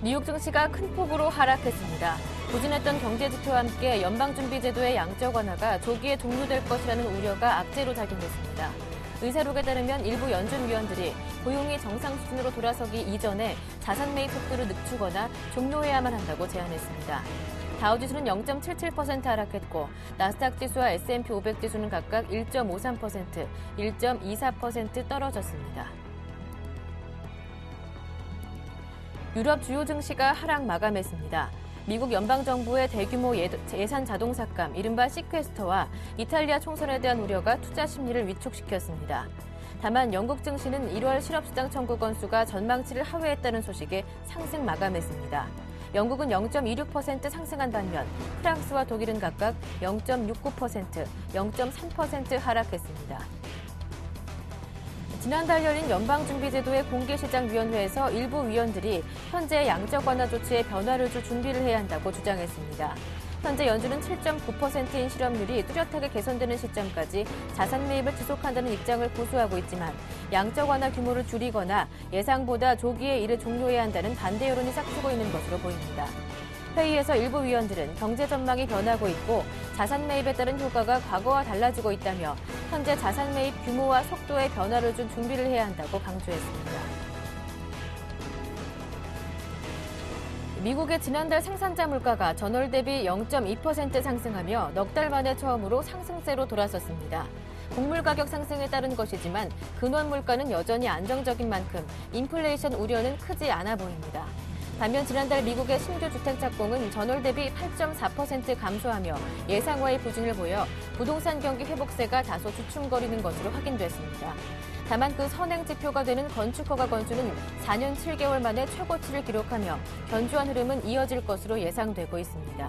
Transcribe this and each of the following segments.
미국 증시가 큰 폭으로 하락했습니다. 부진했던 경제지표와 함께 연방준비제도의 양적 완화가 조기에 종료될 것이라는 우려가 악재로 작용했습니다. 의사록에 따르면 일부 연준 위원들이 고용이 정상 수준으로 돌아서기 이전에 자산 매입 속도를 늦추거나 종료해야만 한다고 제안했습니다. 다우지수는 0.77% 하락했고 나스닥 지수와 S&P 500 지수는 각각 1.53%, 1.24% 떨어졌습니다. 유럽 주요 증시가 하락 마감했습니다. 미국 연방정부의 대규모 예산 자동 삭감, 이른바 시퀘스터와 이탈리아 총선에 대한 우려가 투자 심리를 위축시켰습니다. 다만 영국 증시는 1월 실업수당 청구 건수가 전망치를 하회했다는 소식에 상승 마감했습니다. 영국은 0.26% 상승한 반면 프랑스와 독일은 각각 0.69%, 0.3% 하락했습니다. 지난달 열린 연방준비제도의 공개시장위원회에서 일부 위원들이 현재 양적 완화 조치에 변화를 줄 준비를 해야 한다고 주장했습니다. 현재 연준은 7.9%인 실업률이 뚜렷하게 개선되는 시점까지 자산 매입을 지속한다는 입장을 고수하고 있지만 양적 완화 규모를 줄이거나 예상보다 조기에 이를 종료해야 한다는 반대 여론이 싹트고 있는 것으로 보입니다. 회의에서 일부 위원들은 경제 전망이 변하고 있고 자산 매입에 따른 효과가 과거와 달라지고 있다며 현재 자산 매입 규모와 속도에 변화를 준 준비를 해야 한다고 강조했습니다. 미국의 지난달 생산자 물가가 전월 대비 0.2% 상승하며 넉 달 만에 처음으로 상승세로 돌아섰습니다. 곡물 가격 상승에 따른 것이지만 근원 물가는 여전히 안정적인 만큼 인플레이션 우려는 크지 않아 보입니다. 반면 지난달 미국의 신규 주택 착공은 전월 대비 8.4% 감소하며 예상외의 부진을 보여 부동산 경기 회복세가 다소 주춤거리는 것으로 확인됐습니다. 다만 그 선행 지표가 되는 건축 허가 건수는 4년 7개월 만에 최고치를 기록하며 견조한 흐름은 이어질 것으로 예상되고 있습니다.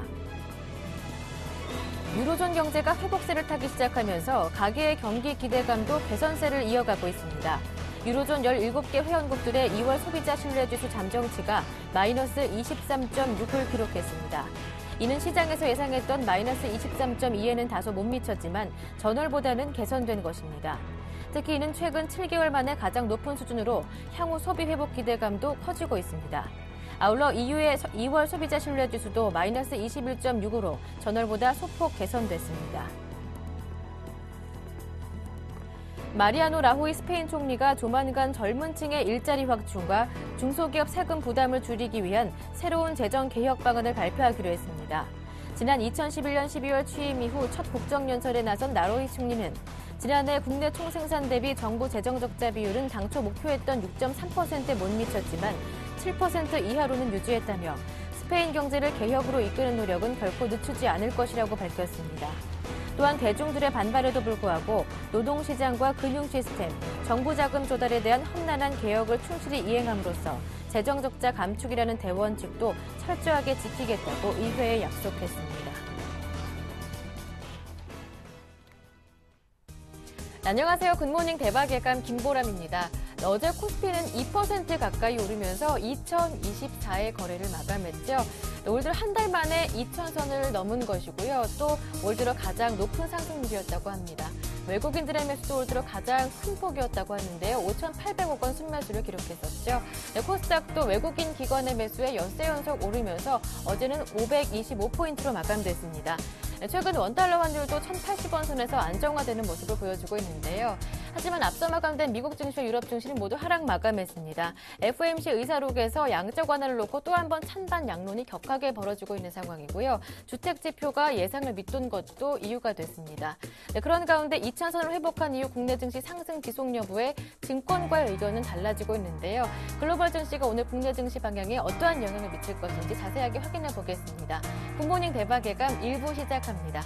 유로존 경제가 회복세를 타기 시작하면서 가계의 경기 기대감도 개선세를 이어가고 있습니다. 유로존 17개 회원국들의 2월 소비자 신뢰지수 잠정치가 마이너스 23.6을 기록했습니다. 이는 시장에서 예상했던 마이너스 23.2에는 다소 못 미쳤지만 전월보다는 개선된 것입니다. 특히 이는 최근 7개월 만에 가장 높은 수준으로 향후 소비 회복 기대감도 커지고 있습니다. 아울러 EU의 2월 소비자 신뢰지수도 마이너스 21.6으로 전월보다 소폭 개선됐습니다. 마리아노 라호이 스페인 총리가 조만간 젊은 층의 일자리 확충과 중소기업 세금 부담을 줄이기 위한 새로운 재정 개혁 방안을 발표하기로 했습니다. 지난 2011년 12월 취임 이후 첫 국정연설에 나선 라호이 총리는 지난해 국내 총생산 대비 정부 재정 적자 비율은 당초 목표했던 6.3%에 못 미쳤지만 7% 이하로는 유지했다며 스페인 경제를 개혁으로 이끄는 노력은 결코 늦추지 않을 것이라고 밝혔습니다. 또한 대중들의 반발에도 불구하고 노동시장과 금융 시스템, 정부 자금 조달에 대한 험난한 개혁을 충실히 이행함으로써 재정 적자 감축이라는 대원칙도 철저하게 지키겠다고 의회에 약속했습니다. 안녕하세요. 굿모닝 대박 예감 김보람입니다. 어제 코스피는 2% 가까이 오르면서 2024의 거래를 마감했죠. 올 들어 한 달 만에 2,000선을 넘은 것이고요. 또 올 들어 가장 높은 상승률이었다고 합니다. 외국인들의 매수도 올 들어 가장 큰 폭이었다고 하는데요. 5,800억 원 순매수를 기록했었죠. 코스닥도 외국인 기관의 매수에 엿새 연속 오르면서 어제는 525포인트로 마감됐습니다. 최근 원달러 환율도 1,080원 선에서 안정화되는 모습을 보여주고 있는데요. 하지만 앞서 마감된 미국 증시와 유럽 증시는 모두 하락 마감했습니다. FOMC 의사록에서 양적 완화를 놓고 또 한 번 찬반 양론이 격하게 벌어지고 있는 상황이고요. 주택 지표가 예상을 밑돈 것도 이유가 됐습니다. 그런 가운데 2차선을 회복한 이후 국내 증시 상승 지속 여부에 증권가의 의견은 달라지고 있는데요. 글로벌 증시가 오늘 국내 증시 방향에 어떠한 영향을 미칠 것인지 자세하게 확인해 보겠습니다. 굿모닝 대박 예감 1부 시작합니다.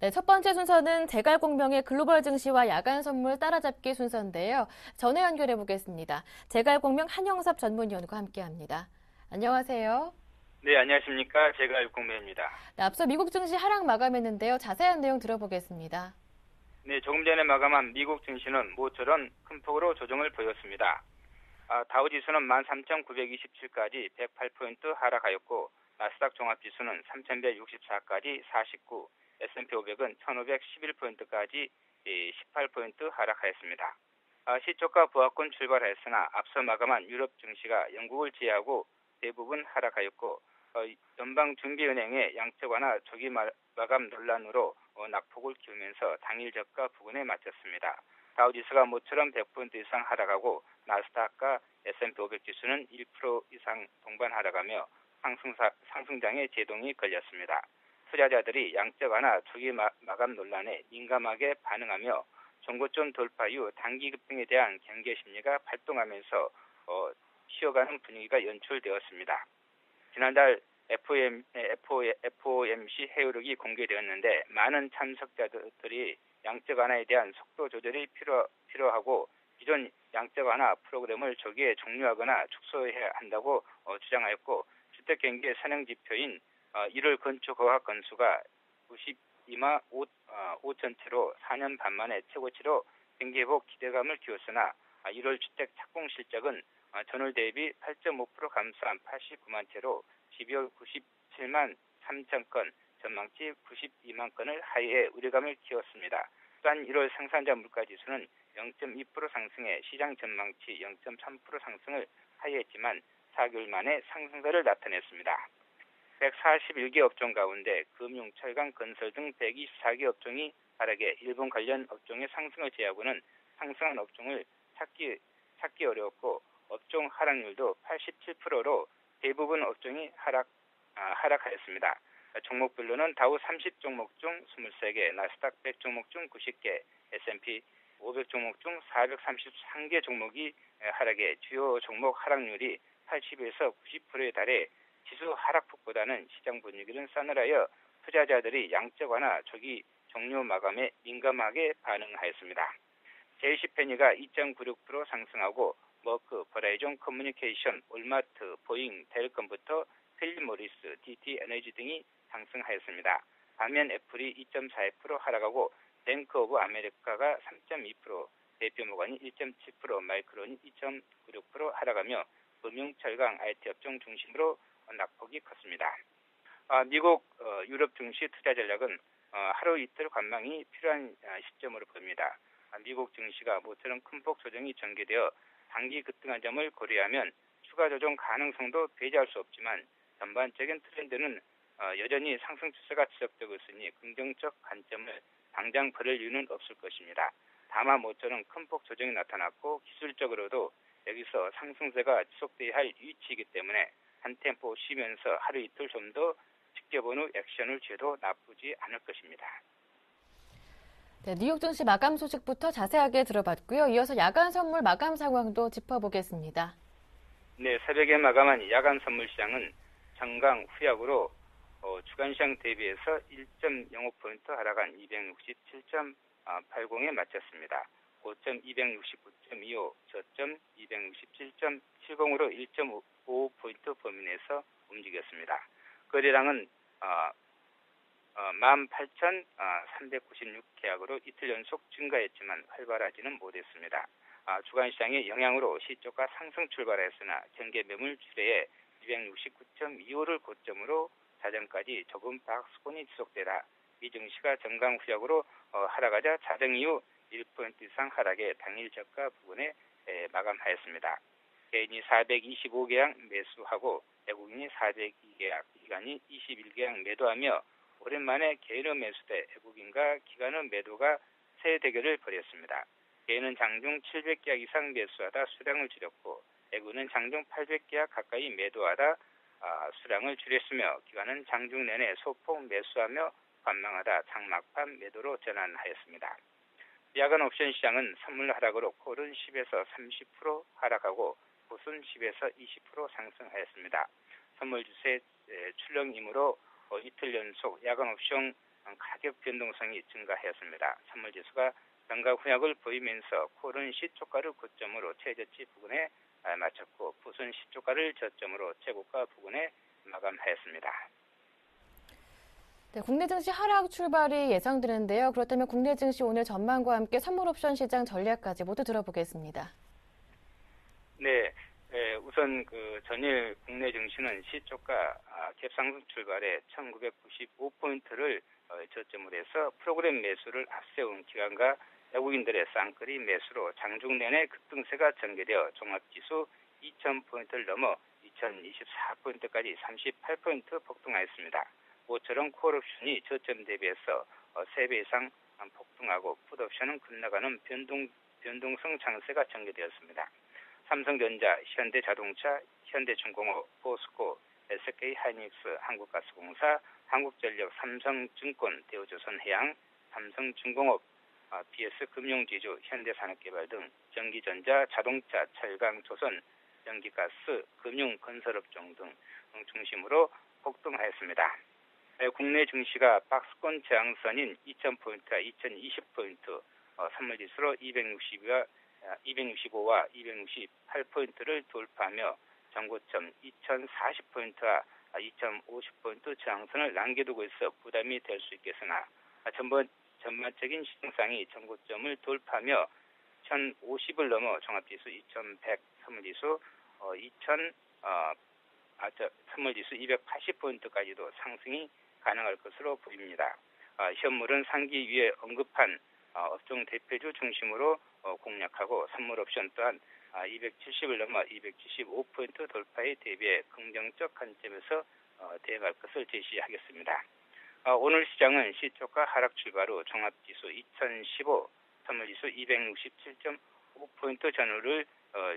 네, 첫 번째 순서는 제갈공명의 글로벌 증시와 야간 선물 따라잡기 순서인데요. 전화 연결해 보겠습니다. 제갈공명 한영섭 전문위원과 함께합니다. 안녕하세요. 네, 안녕하십니까. 제가 육공매입니다. 네, 앞서 미국 증시 하락 마감했는데요. 자세한 내용 들어보겠습니다. 네, 조금 전에 마감한 미국 증시는 모처럼 큰 폭으로 조정을 보였습니다. 다우지수는 13,927까지 108포인트 하락하였고, 나스닥 종합지수는 3,164까지 49, S&P 500은 1,511포인트까지 18포인트 하락하였습니다. 시초가 부하권 출발하였으나 앞서 마감한 유럽 증시가 영국을 제외하고 대부분 하락하였고, 연방준비은행의 양적 완화 조기 마감 논란으로 낙폭을 키우면서 당일 저가 부근에 마쳤습니다. 다우지수가 모처럼 100포인트 이상 하락하고 나스닥과 S&P 500 지수는 1% 이상 동반 하락하며 상승장에 제동이 걸렸습니다. 투자자들이 양적 완화 조기 마감 논란에 민감하게 반응하며 정고점 돌파 이후 단기 급등에 대한 경계 심리가 발동하면서 쉬어가는 분위기가 연출되었습니다. 지난달 FOMC 회의록이 공개되었는데 많은 참석자들이 양적 완화에 대한 속도 조절이 필요하고 기존 양적 완화 프로그램을 조기에 종료하거나 축소해야 한다고 주장하였고, 주택경기의 선행지표인 1월 건축 허가 건수가 92만 5천 채로 4년 반 만에 최고치로 경기회복 기대감을 키웠으나 1월 주택 착공 실적은 전월 대비 8.5% 감소한 89만 채로 12월 97만 3천 건, 전망치 92만 건을 하회해 우려감을 키웠습니다. 또한 1월 생산자 물가지수는 0.2% 상승해 시장 전망치 0.3% 상승을 하회했지만 4개월 만에 상승세를 나타냈습니다. 141개 업종 가운데 금융, 철강, 건설 등 124개 업종이 하락해 일본 관련 업종의 상승을 제외하고는 상승한 업종을 찾기 어려웠고, 업종 하락률도 87%로 대부분 업종이 하락하였습니다. 종목별로는 다우 30종목 중 23개, 나스닥 100종목 중 90개, S&P 500 종목 중 433개 종목이 하락해 주요 종목 하락률이 80에서 90%에 달해 지수 하락폭보다는 시장 분위기는 싸늘하여 투자자들이 양적 완화 조기 종료 마감에 민감하게 반응하였습니다. 제일시페니가 2.96% 상승하고 머크, 버라이존 커뮤니케이션, 올마트, 보잉, 텔컴부터 필립 모리스, DT 에너지 등이 상승하였습니다. 반면 애플이 2.42% 하락하고 뱅크 오브 아메리카가 3.2%, 대표 모간이 1.7%, 마이크론이 2.96% 하락하며 금융, 철강, IT 업종 중심으로 낙폭이 컸습니다. 미국 유럽 증시 투자 전략은 하루 이틀 관망이 필요한 시점으로 보입니다. 미국 증시가 모처럼 큰 폭 조정이 전개되어 단기 급등한 점을 고려하면 추가 조정 가능성도 배제할 수 없지만 전반적인 트렌드는 여전히 상승 추세가 지속되고 있으니 긍정적 관점을 당장 버릴 이유는 없을 것입니다. 다만 모처럼 큰 폭 조정이 나타났고 기술적으로도 여기서 상승세가 지속돼야 할 위치이기 때문에 한 템포 쉬면서 하루 이틀 좀 더 지켜본 후 액션을 취해도 나쁘지 않을 것입니다. 네, 뉴욕 증시 마감 소식부터 자세하게 들어봤고요. 이어서 야간 선물 마감 상황도 짚어보겠습니다. 네, 새벽에 마감한 야간 선물 시장은 정강 후약으로 주간 시장 대비해서 1.05포인트 하락한 267.80에 마쳤습니다. 고점 269.25, 저점 267.70으로 1.5포인트 범위 내에서 움직였습니다. 거래량은 18,396계약으로 이틀 연속 증가했지만 활발하지는 못했습니다. 주간시장의 영향으로 시초가 상승 출발했으나 경계 매물 추세에 269.25를 고점으로 자정까지 조금 박스권이 지속되다 이 증시가 정강 후약으로 하락하자 자정 이후 1% 이상 하락해 당일 저가 부근에 마감하였습니다. 개인이 425계약 매수하고 외국인이 402계약, 기관이 21계약 매도하며 오랜만에 개인은 매수대 외국인과 기관은 매도가 새 대결을 벌였습니다. 개인은 장중 700계약 이상 매수하다 수량을 줄였고 외국인은 장중 800계약 가까이 매도하다 수량을 줄였으며 기관은 장중 내내 소폭 매수하며 관망하다 장막판 매도로 전환하였습니다. 야간 옵션 시장은 선물 하락으로 콜은 10에서 30% 하락하고 풋은 10에서 20% 상승하였습니다. 선물 주세 출렁이므로 이틀 연속 야간 옵션 가격 변동성이 증가하였습니다. 선물지수가 장각 후약을 보이면서 콜은 시초가를 고점으로 최저치 부근에 마쳤고 풋은 시초가를 저점으로 최고가 부근에 마감하였습니다. 네, 국내 증시 하락 출발이 예상되는데요. 그렇다면 국내 증시 오늘 전망과 함께 선물옵션 시장 전략까지 모두 들어보겠습니다. 네, 우선 전일 국내 증시는 시초가 갭상승 출발에 1995포인트를 저점으로 해서 프로그램 매수를 앞세운 기관과 외국인들의 쌍끌이 매수로 장중 내내 급등세가 전개되어 종합지수 2000포인트를 넘어 2024포인트까지 38포인트 폭등하였습니다. 모처럼 콜옵션이 저점 대비해서 3배 이상 폭등하고 풋옵션은 급나가는 변동성 장세가 전개되었습니다. 삼성전자, 현대자동차, 현대중공업, 포스코, SK하이닉스, 한국가스공사, 한국전력, 삼성증권, 대우조선해양, 삼성중공업, BS금융지주, 현대산업개발 등 전기전자, 자동차, 철강, 조선, 전기가스, 금융, 건설업종 등 중심으로 폭등하였습니다. 국내 증시가 박스권 저항선인 2000포인트와 2020포인트, 선물지수로 265와 268포인트를 돌파하며 전고점 2040포인트와 2050포인트 저항선을 남겨두고 있어 부담이 될 수 있겠으나 전반적인 시장상이 전고점을 돌파하며 1050을 넘어 종합지수 2100, 선물지수 선물지수 280포인트까지도 상승이 가능할 것으로 보입니다. 현물은 상기 위에 언급한 업종 대표주 중심으로 공략하고 선물옵션 또한 270을 넘어 275포인트 돌파에 대비해 긍정적 관점에서 대응할 것을 제시하겠습니다. 오늘 시장은 시초가 하락 출발 후 종합지수 2015, 선물지수 267.5포인트 전후를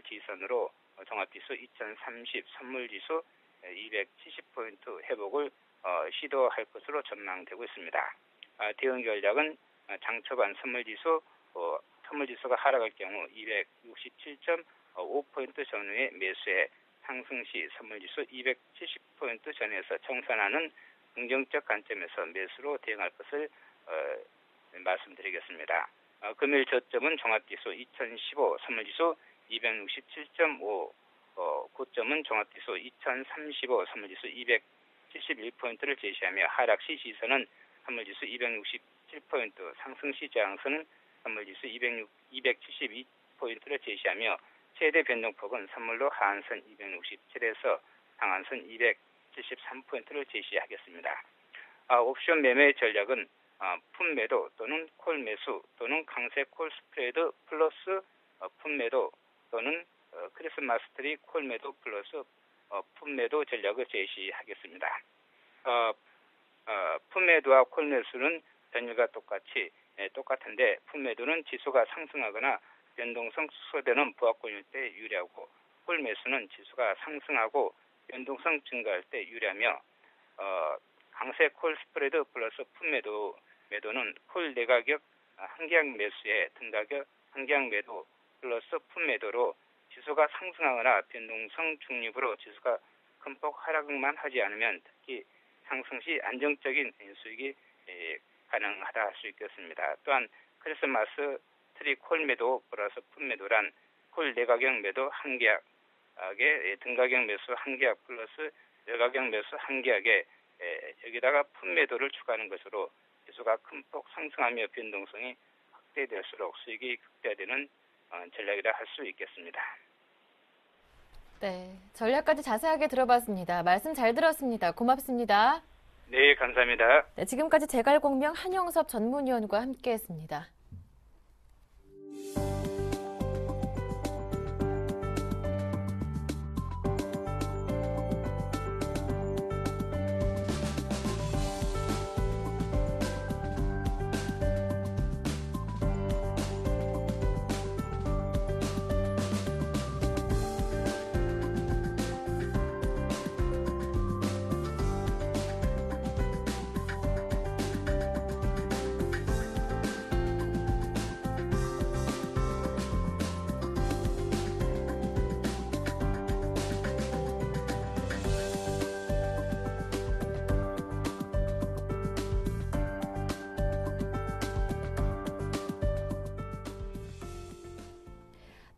지선으로 종합지수 2030, 선물지수 270포인트 회복을 시도할 것으로 전망되고 있습니다. 대응 전략은 장 초반 선물지수가 하락할 경우 267.5포인트 전후에 매수해 상승 시 선물지수 270포인트 전에서 청산하는 긍정적 관점에서 매수로 대응할 것을 말씀드리겠습니다. 금일 저점은 종합지수 2015, 선물지수 267.5, 고점은 종합지수 2035, 선물지수 271포인트를 제시하며 하락 시 시선은 선물지수 267포인트, 상승 시 저항선은 선물지수 272포인트를 제시하며 최대 변동폭은 선물로 하한선 267에서 상한선 273포인트를 제시하겠습니다. 옵션 매매 전략은 풋 매도 또는 콜 매수 또는 강세 콜 스프레드 플러스 풋 매도 또는 크리스마스 트리 콜 매도 플러스 풋 매도 전략을 제시하겠습니다. 풋 매도와 콜 매수는 전일과 똑같은데 풋 매도는 지수가 상승하거나 변동성 축소되는 부합권일 때 유리하고 콜 매수는 지수가 상승하고 변동성 증가할 때 유리하며 강세 콜 스프레드 플러스 풋 매도는 콜 내가격 한계약 매수에 등가격 한계약 매도 플러스 풋 매도로 지수가 상승하거나 변동성 중립으로 지수가 큰 폭 하락만 하지 않으면 특히 상승 시 안정적인 수익이 가능하다 할 수 있겠습니다. 또한 크리스마스 트리 콜 매도 플러스 풋 매도란 콜 내가격 매도 한계약에 등가격 매수 한계약 플러스 여가격 매수 한계약에 여기다가 풋 매도를 추가하는 것으로 지수가 큰 폭 상승하며 변동성이 확대될수록 수익이 극대화되는 전략이라 할 수 있겠습니다. 네, 전략까지 자세하게 들어봤습니다. 말씀 잘 들었습니다. 고맙습니다. 네, 감사합니다. 네, 지금까지 제갈공명 한영섭 전문위원과 함께했습니다.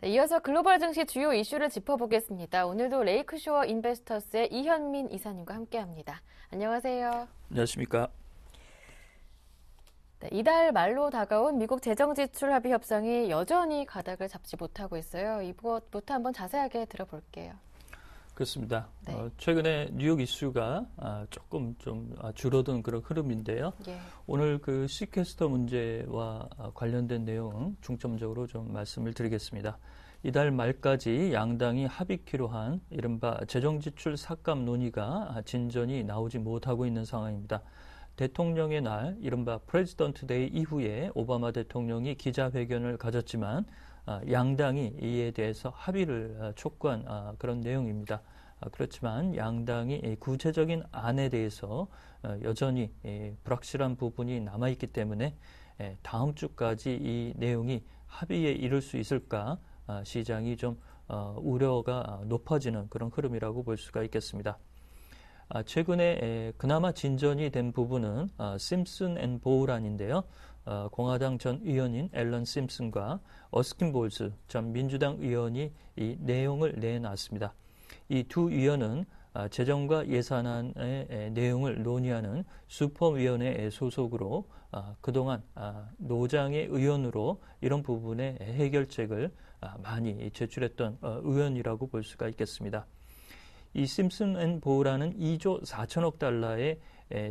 네, 이어서 글로벌 증시 주요 이슈를 짚어보겠습니다. 오늘도 레이크쇼어 인베스터스의 이현민 이사님과 함께합니다. 안녕하세요. 안녕하십니까. 네, 이달 말로 다가온 미국 재정지출 합의 협상이 여전히 가닥을 잡지 못하고 있어요. 이것부터 한번 자세하게 들어볼게요. 그렇습니다. 네. 최근에 뉴욕 이슈가 조금 좀 줄어든 그런 흐름인데요. 예. 오늘 그 시퀘스터 문제와 관련된 내용 중점적으로 좀 말씀을 드리겠습니다. 이달 말까지 양당이 합의키로 한 이른바 재정지출 삭감 논의가 진전이 나오지 못하고 있는 상황입니다. 대통령의 날 이른바 프레지던트 데이 이후에 오바마 대통령이 기자회견을 가졌지만 양당이 이에 대해서 합의를 촉구한 그런 내용입니다. 그렇지만 양당이 구체적인 안에 대해서 여전히 불확실한 부분이 남아있기 때문에 다음 주까지 이 내용이 합의에 이를 수 있을까 시장이 좀 우려가 높아지는 그런 흐름이라고 볼 수가 있겠습니다. 최근에 그나마 진전이 된 부분은 심슨 앤 보울안인데요. 공화당 전 의원인 앨런 심슨과 어스킨 볼즈 전 민주당 의원이 이 내용을 내놨습니다. 이 두 의원은 재정과 예산안의 내용을 논의하는 슈퍼위원회 소속으로 그동안 노장의 의원으로 이런 부분의 해결책을 많이 제출했던 의원이라고 볼 수가 있겠습니다. 이 심슨 앤 보울안은 2조 4천억 달러의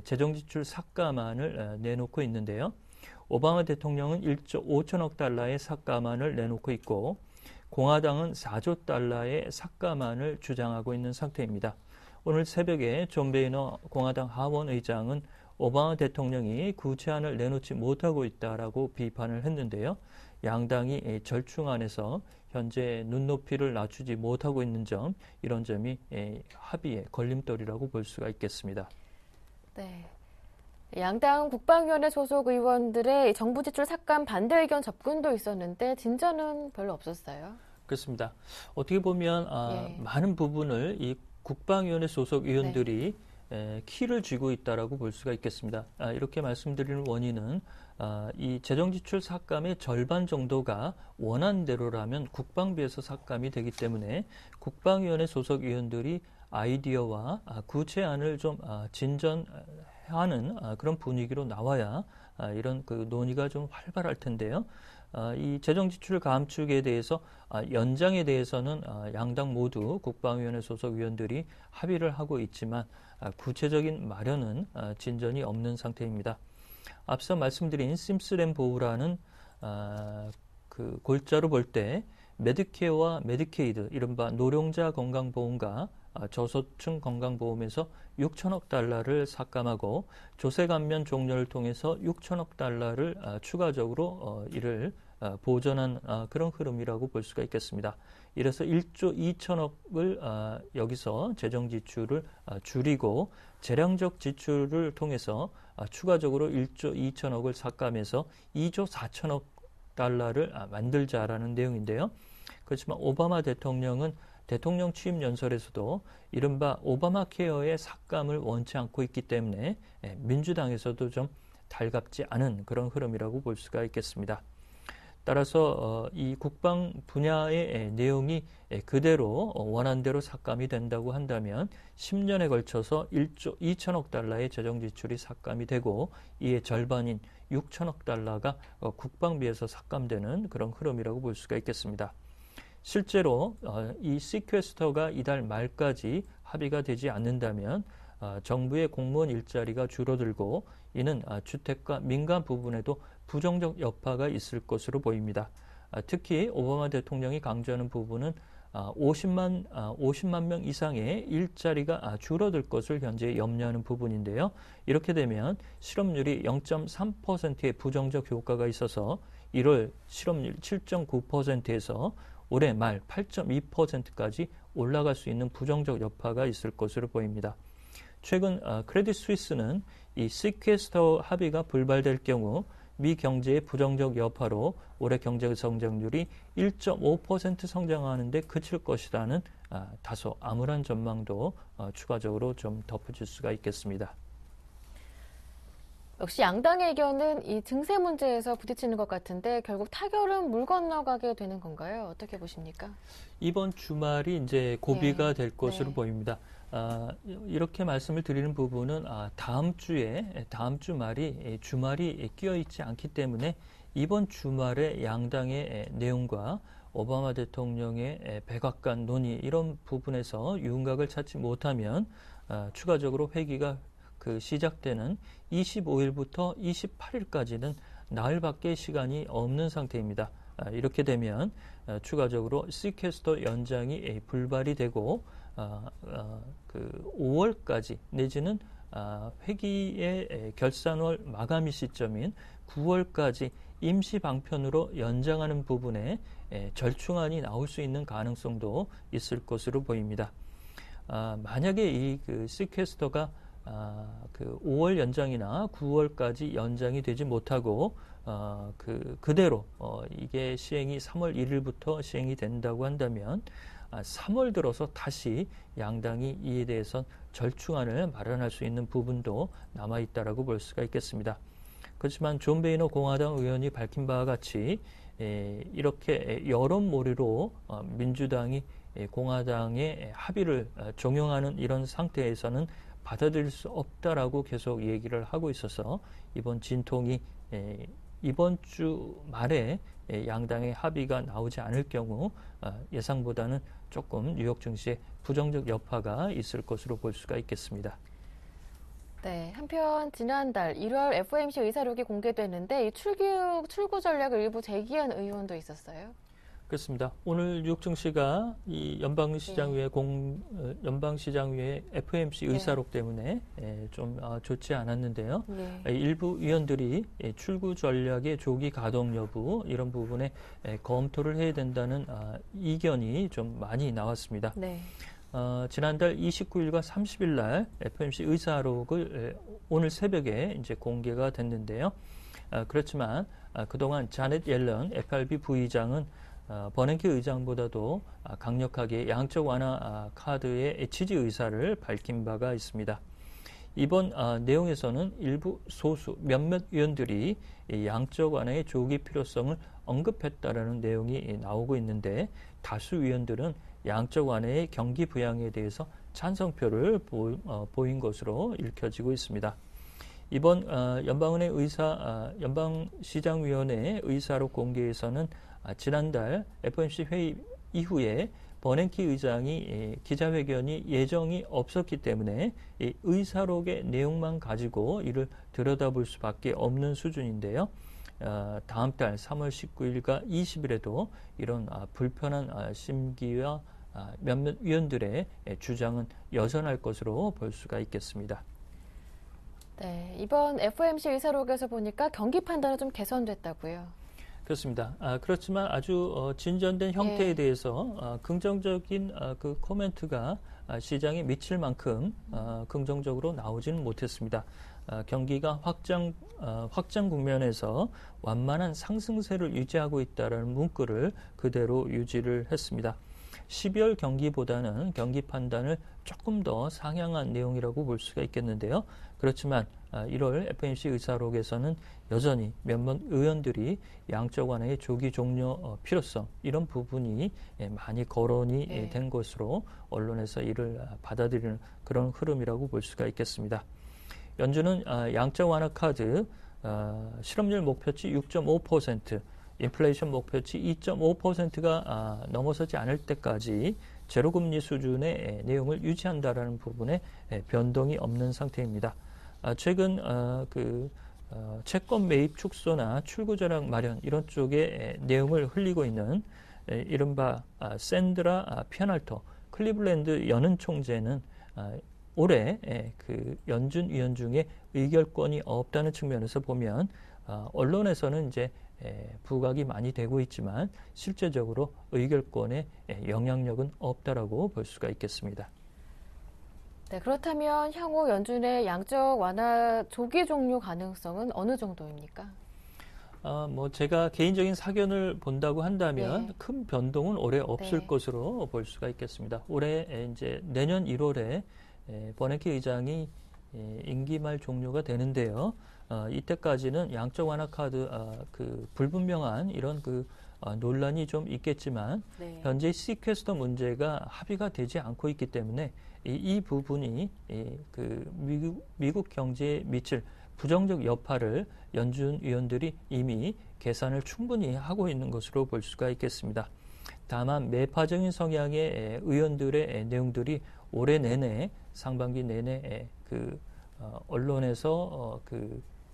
재정지출 삭감안을 내놓고 있는데요. 오바마 대통령은 1조 5천억 달러의 삭감안을 내놓고 있고 공화당은 4조 달러의 삭감안을 주장하고 있는 상태입니다. 오늘 새벽에 존 베이너 공화당 하원 의장은 오바마 대통령이 구체안을 내놓지 못하고 있다라고 비판을 했는데요. 양당이 절충안에서 현재 눈높이를 낮추지 못하고 있는 점, 이런 점이 합의의 걸림돌이라고 볼 수가 있겠습니다. 네. 양당 국방위원회 소속 의원들의 정부 지출 삭감 반대 의견 접근도 있었는데 진전은 별로 없었어요. 그렇습니다. 어떻게 보면 많은 부분을 이 국방위원회 소속 의원들이 키를 쥐고 있다라고 볼 수가 있겠습니다. 이렇게 말씀드리는 원인은 이 재정지출 삭감의 절반 정도가 원안대로라면 국방비에서 삭감이 되기 때문에 국방위원회 소속 의원들이 아이디어와 구체안을 좀 진전하는 그런 분위기로 나와야 이런 그 논의가 좀 활발할 텐데요. 이 재정지출 감축에 대해서 연장에 대해서는 양당 모두 국방위원회 소속 의원들이 합의를 하고 있지만 구체적인 마련은 진전이 없는 상태입니다. 앞서 말씀드린 심슨 앤 보울안은 그 골자로 볼 때 메디케어와 메디케이드, 이른바 노령자 건강보험과 저소득층 건강보험에서 6천억 달러를 삭감하고 조세 감면 종료를 통해서 6천억 달러를 추가적으로 이를 보전한 그런 흐름이라고 볼 수가 있겠습니다. 이래서 1조 2천억을 여기서 재정 지출을 줄이고 재량적 지출을 통해서 추가적으로 1조 2천억을 삭감해서 2조 4천억 달러를 만들자라는 내용인데요. 그렇지만 오바마 대통령은 대통령 취임 연설에서도 이른바 오바마 케어의 삭감을 원치 않고 있기 때문에 민주당에서도 좀 달갑지 않은 그런 흐름이라고 볼 수가 있겠습니다. 따라서 이 국방 분야의 내용이 그대로 원안대로 삭감이 된다고 한다면 10년에 걸쳐서 1조 2천억 달러의 재정 지출이 삭감이 되고 이의 절반인 6천억 달러가 국방비에서 삭감되는 그런 흐름이라고 볼 수가 있겠습니다. 실제로 이 시퀘스터가 이달 말까지 합의가 되지 않는다면 정부의 공무원 일자리가 줄어들고 이는 주택과 민간 부분에도 부정적 여파가 있을 것으로 보입니다. 특히 오바마 대통령이 강조하는 부분은 50만 명 이상의 일자리가 줄어들 것을 현재 염려하는 부분인데요. 이렇게 되면 실업률이 0.3%의 부정적 효과가 있어서 1월 실업률 7.9%에서 올해 말 8.2%까지 올라갈 수 있는 부정적 여파가 있을 것으로 보입니다. 최근 크레딧 스위스는 이 시퀘스터 합의가 불발될 경우 미 경제의 부정적 여파로 올해 경제 성장률이 1.5% 성장하는 데 그칠 것이라는 다소 암울한 전망도 추가적으로 좀 덧붙일 수가 있겠습니다. 역시 양당의 의견은 이 증세 문제에서 부딪히는 것 같은데 결국 타결은 물 건너가게 되는 건가요? 어떻게 보십니까? 이번 주말이 이제 고비가 될 것으로 네. 보입니다. 이렇게 말씀을 드리는 부분은 다음 주 말이 주말이 끼어 있지 않기 때문에 이번 주말에 양당의 내용과 오바마 대통령의 백악관 논의 이런 부분에서 윤곽을 찾지 못하면 추가적으로 회기가 시작되는 25일부터 28일까지는 나흘밖에 시간이 없는 상태입니다. 이렇게 되면 추가적으로 시퀘스터 연장이 불발이 되고 5월까지 내지는 회기의 결산월 마감일 시점인 9월까지 임시 방편으로 연장하는 부분에 절충안이 나올 수 있는 가능성도 있을 것으로 보입니다. 만약에 이 시퀘스터가 5월 연장이나 9월까지 연장이 되지 못하고 그대로 이게 시행이 3월 1일부터 시행이 된다고 한다면 3월 들어서 다시 양당이 이에 대해서 절충안을 마련할 수 있는 부분도 남아 있다라고 볼 수가 있겠습니다. 그렇지만 존 베이너 공화당 의원이 밝힌 바와 같이 이렇게 여론몰이로 민주당이 공화당의 합의를 종용하는 이런 상태에서는 받아들일 수 없다라고 계속 얘기를 하고 있어서 이번 진통이 이번 주 말에 양당의 합의가 나오지 않을 경우 예상보다는 조금 뉴욕 증시에 부정적 여파가 있을 것으로 볼 수가 있겠습니다. 네, 한편 지난달 1월 FOMC 의사록이 공개됐는데 이 출구 전략을 일부 제기한 의원도 있었어요. 그렇습니다. 오늘 뉴욕 증시가 이 연방시장위의 FOMC 의사록 때문에 좀 좋지 않았는데요. 일부 위원들이 출구 전략의 조기 가동 여부 이런 부분에 검토를 해야 된다는 이견이 좀 많이 나왔습니다. 네. 지난달 29일과 30일 날 FOMC 의사록을 오늘 새벽에 이제 공개가 됐는데요. 그렇지만 그동안 자넷 옐런 FRB 부의장은 버냉키 의장보다도 강력하게 양적 완화 카드의 지지 의사를 밝힌 바가 있습니다. 이번 내용에서는 일부 소수 몇몇 위원들이 양적 완화의 조기 필요성을 언급했다라는 내용이 나오고 있는데 다수 위원들은 양적 완화의 경기 부양에 대해서 찬성표를 보인 것으로 읽혀지고 있습니다. 이번 연방은행 연방시장위원회 의사록 공개에서는 지난달 FOMC 회의 이후에 버냉키 의장이 기자회견이 예정이 없었기 때문에 이 의사록의 내용만 가지고 이를 들여다볼 수밖에 없는 수준인데요. 다음 달 3월 19일과 20일에도 이런 불편한 심기와 몇몇 위원들의 주장은 여전할 것으로 볼 수가 있겠습니다. 네, 이번 FOMC 의사록에서 보니까 경기 판단은 좀 개선됐다고요. 그렇습니다. 그렇지만 아주 진전된 형태에 대해서 긍정적인 그 코멘트가 시장에 미칠 만큼 긍정적으로 나오지는 못했습니다. 경기가 확장 국면에서 완만한 상승세를 유지하고 있다는 문구를 그대로 유지를 했습니다. 12월 경기보다는 경기 판단을 조금 더 상향한 내용이라고 볼 수가 있겠는데요. 그렇지만 1월 FOMC 의사록에서는 여전히 몇몇 의원들이 양적 완화의 조기 종료 필요성 이런 부분이 많이 거론이 된 것으로 언론에서 이를 받아들이는 그런 흐름이라고 볼 수가 있겠습니다. 연준은 양적 완화 카드 실업률 목표치 6.5%, 인플레이션 목표치 2.5%가 넘어서지 않을 때까지 제로금리 수준의 내용을 유지한다라는 부분에 변동이 없는 상태입니다. 최근 채권 매입 축소나 출구 전략 마련 이런 쪽에 내용을 흘리고 있는 이른바 샌드라 피아날토 클리블랜드 연은 총재는 올해 그 연준 위원 중에 의결권이 없다는 측면에서 보면 언론에서는 이제 부각이 많이 되고 있지만 실제적으로 의결권에 영향력은 없다라고 볼 수가 있겠습니다. 네, 그렇다면 향후 연준의 양적 완화 조기 종료 가능성은 어느 정도입니까? 제가 개인적인 사견을 본다고 한다면 큰 변동은 올해 없을 것으로 볼 수가 있겠습니다. 올해 이제 내년 1월에 버냉키 의장이 임기 말 종료가 되는데요. 이때까지는 양적 완화 카드 그 불분명한 이런 논란이 좀 있겠지만 네. 현재 시퀘스터 문제가 합의가 되지 않고 있기 때문에 이 부분이 그 미국 경제에 미칠 부정적 여파를 연준 위원들이 이미 계산을 충분히 하고 있는 것으로 볼 수가 있겠습니다. 다만 매파적인 성향의 의원들의 내용들이 올해 내내 상반기 내내 언론에서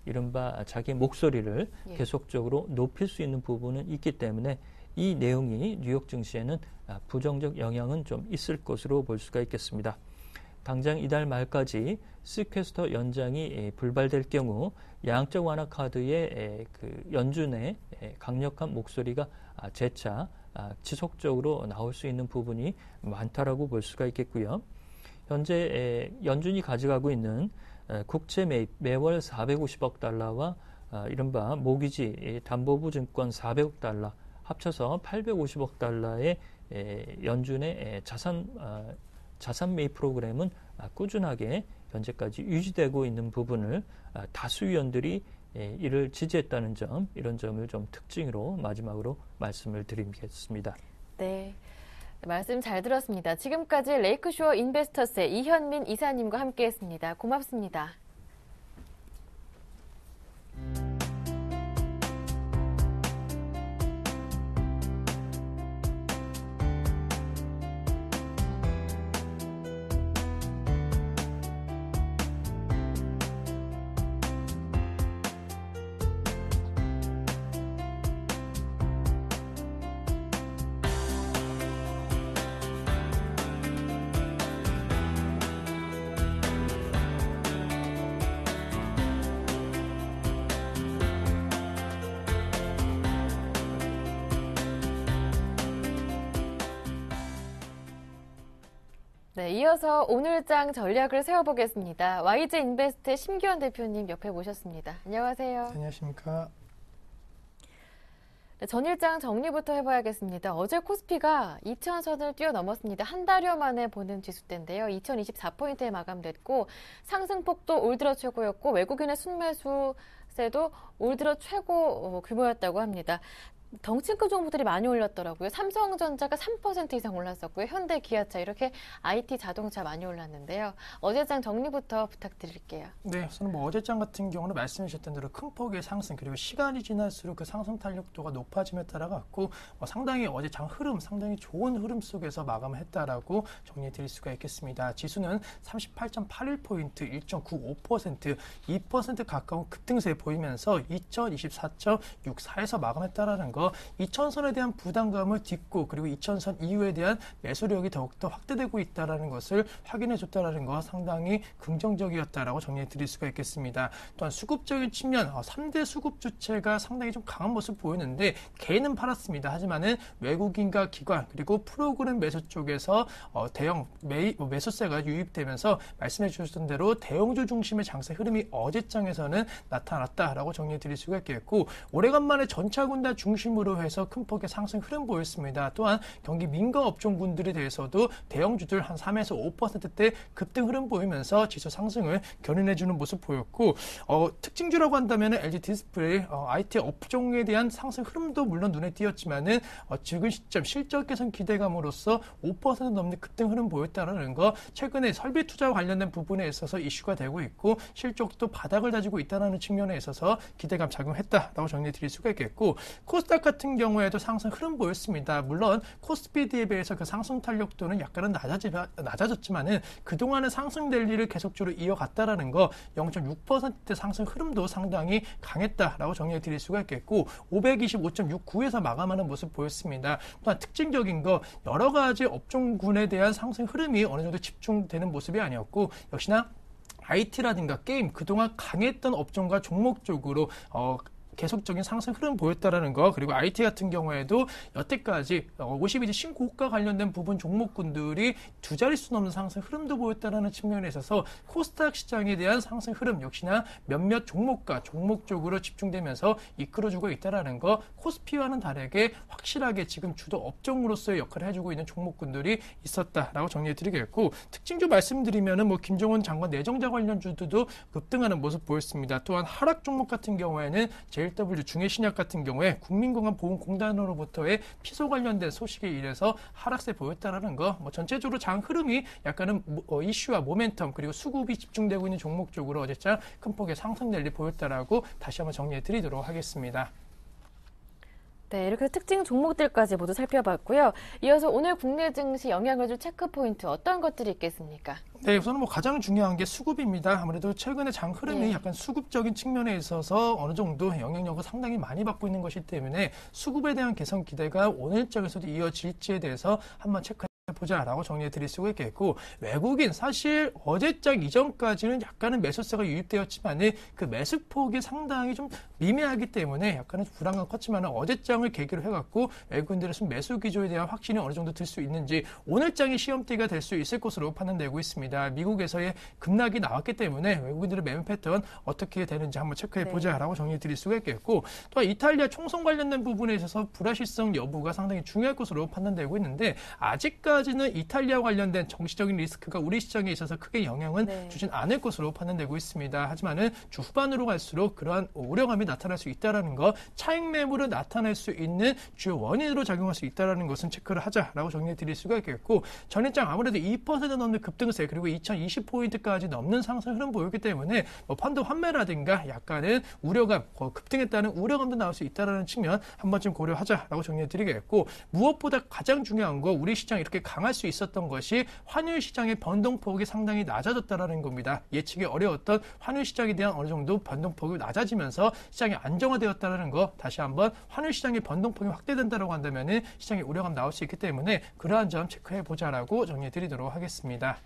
이른바 자기 목소리를 계속적으로 높일 수 있는 부분은 있기 때문에 이 내용이 뉴욕 증시에는 부정적 영향은 좀 있을 것으로 볼 수가 있겠습니다. 당장 이달 말까지 시퀘스터 연장이 불발될 경우 양적 완화 카드의 연준의 강력한 목소리가 재차 지속적으로 나올 수 있는 부분이 많다라고 볼 수가 있겠고요. 현재 연준이 가져가고 있는 국채 매입 매월 450억 달러와 이른바 모기지 담보부 증권 400억 달러 합쳐서 850억 달러의 연준의 자산 매입 프로그램은 꾸준하게 현재까지 유지되고 있는 부분을 다수 위원들이 이를 지지했다는 점, 이런 점을 좀 특징으로 마지막으로 말씀을 드리겠습니다. 네. 말씀 잘 들었습니다. 지금까지 레이크쇼어 인베스터스의 이현민 이사님과 함께했습니다. 고맙습니다. 네, 이어서 오늘장 전략을 세워보겠습니다. YG 인베스트의 심기원 대표님 옆에 모셨습니다. 안녕하세요. 안녕하십니까. 네, 전일장 정리부터 해봐야겠습니다. 어제 코스피가 2,000선을 뛰어넘었습니다. 한 달여 만에 보는 지수대인데요. 2,024포인트에 마감됐고 상승폭도 올 들어 최고였고 외국인의 순매수세도 올 들어 최고 규모였다고 합니다. 덩치 큰 종목들이 많이 올랐더라고요. 삼성전자가 3% 이상 올랐었고요. 현대, 기아차 이렇게 IT 자동차 많이 올랐는데요. 어제장 정리부터 부탁드릴게요. 네, 우선 어제장 같은 경우는 말씀해 주셨던 대로 큰 폭의 상승 그리고 시간이 지날수록 그 상승 탄력도가 높아짐에 따라 갖고 상당히 어제장 흐름 상당히 좋은 흐름 속에서 마감을 했다라고 정리해 드릴 수가 있겠습니다. 지수는 38.81포인트, 1.95%, 2% 가까운 급등세 보이면서 2024.64에서 마감했다라는 거 2,000선에 대한 부담감을 딛고 그리고 2,000선 이후에 대한 매수력이 더욱더 확대되고 있다는 것을 확인해 줬다는 거 상당히 긍정적이었다라고 정리해 드릴 수가 있겠습니다. 또한 수급적인 측면 3대 수급 주체가 상당히 좀 강한 모습 보이는데 개인은 팔았습니다. 하지만은 외국인과 기관 그리고 프로그램 매수 쪽에서 대형 매수세가 유입되면서 말씀해 주셨던 대로 대형주 중심의 장세 흐름이 어제장에서는 나타났다라고 정리해 드릴 수가 있겠고 오래간만에 전차군단 중심으로 해서 큰 폭의 상승 흐름 보였습니다. 또한 경기 민감 업종군들에 대해서도 대형주들 한 3에서 5%대 급등 흐름 보이면서 지수 상승을 견인해주는 모습 보였고 특징주라고 한다면 LG 디스플레이 IT 업종에 대한 상승 흐름도 물론 눈에 띄었지만은 지금 시점 실적 개선 기대감으로써 5% 넘는 급등 흐름 보였다는 거 최근에 설비 투자와 관련된 부분에 있어서 이슈가 되고 있고 실적도 바닥을 다지고 있다는 측면에 있어서 기대감 작용했다라고 정리해 드릴 수가 있겠고 코스닥 같은 경우에도 상승 흐름 보였습니다. 물론 코스피에 비해서 그 상승 탄력도는 약간은 낮아졌지만은 그동안은 상승 랠리를 계속적으로 이어갔다라는 거 0.6%대 상승 흐름도 상당히 강했다라고 정리해 드릴 수가 있겠고 525.69에서 마감하는 모습 보였습니다. 또한 특징적인 거 여러 가지 업종군에 대한 상승 흐름이 어느 정도 집중되는 모습이 아니었고 역시나 IT라든가 게임 그동안 강했던 업종과 종목 쪽으로 계속적인 상승 흐름 보였다라는 거, 그리고 IT 같은 경우에도 여태까지 52주 신고가 관련된 부분 종목군들이 두 자릿수 넘는 상승 흐름도 보였다라는 측면에 있어서 코스닥 시장에 대한 상승 흐름 역시나 몇몇 종목과 종목 쪽으로 집중되면서 이끌어주고 있다라는 거, 코스피와는 다르게 확실하게 지금 주도 업종으로서의 역할을 해주고 있는 종목군들이 있었다라고 정리해드리겠고, 특징주 말씀드리면은 뭐 김종원 장관 내정자 관련주들도 급등하는 모습 보였습니다. 또한 하락 종목 같은 경우에는 JW 중해신약 같은 경우에 국민건강보험공단으로부터의 피소 관련된 소식에 의해서 하락세 보였다라는 거, 뭐 전체적으로 장 흐름이 약간은 이슈와 모멘텀 그리고 수급이 집중되고 있는 종목 쪽으로 어제장 큰 폭의 상승 랠리 보였다라고 다시 한번 정리해드리도록 하겠습니다. 네, 이렇게 특징 종목들까지 모두 살펴봤고요. 이어서 오늘 국내 증시 영향을 줄 체크 포인트 어떤 것들이 있겠습니까? 네, 우선은 뭐 가장 중요한 게 수급입니다. 아무래도 최근에 장 흐름이 약간 수급적인 측면에 있어서 어느 정도 영향력을 상당히 많이 받고 있는 것이기 때문에 수급에 대한 개선 기대가 오늘장에서도 이어질지에 대해서 한번 보자라고 정리해 드릴 수가 있겠고, 외국인 사실 어제장 이전까지는 약간은 매수세가 유입되었지만 그 매수폭이 상당히 좀 미미하기 때문에 약간은 불안감 컸지만 어제장을 계기로 해갖고 외국인들의 매수 기조에 대한 확신이 어느 정도 들 수 있는지 오늘장이 시험대가 될 수 있을 것으로 판단되고 있습니다. 미국에서의 급락이 나왔기 때문에 외국인들의 매매 패턴 어떻게 되는지 한번 체크해 보자라고 정리해 드릴 수가 있겠고, 또한 이탈리아 총선 관련된 부분에 있어서 불확실성 여부가 상당히 중요할 것으로 판단되고 있는데, 아직까지는 이탈리아 관련된 정치적인 리스크가 우리 시장에 있어서 크게 영향은 주진 않을 것으로 판단되고 있습니다. 하지만은 주 후반으로 갈수록 그러한 우려감이 나타날 수 있다라는 거, 차익 매물을 나타낼 수 있는 주요 원인으로 작용할 수 있다라는 것은 체크를 하자라고 정리해 드릴 수가 있겠고, 전일장 아무래도 2% 넘는 급등세 그리고 2020포인트까지 넘는 상승 흐름 보였기 때문에 뭐 펀드 환매라든가 약간은 우려감, 급등했다는 우려감도 나올 수 있다라는 측면 한 번쯤 고려하자라고 정리해 드리겠고, 무엇보다 가장 중요한 거, 우리 시장 이렇게 강할 수 있었던 것이 환율 시장의 변동폭이 상당히 낮아졌다라는 겁니다. 예측이 어려웠던 환율 시장에 대한 어느 정도 변동폭이 낮아지면서 시장이 안정화되었다는 거, 다시 한번 환율 시장의 변동폭이 확대된다고 한다면은 시장에 우려감 나올 수 있기 때문에 그러한 점 체크해 보자라고 정리해 드리도록 하겠습니다.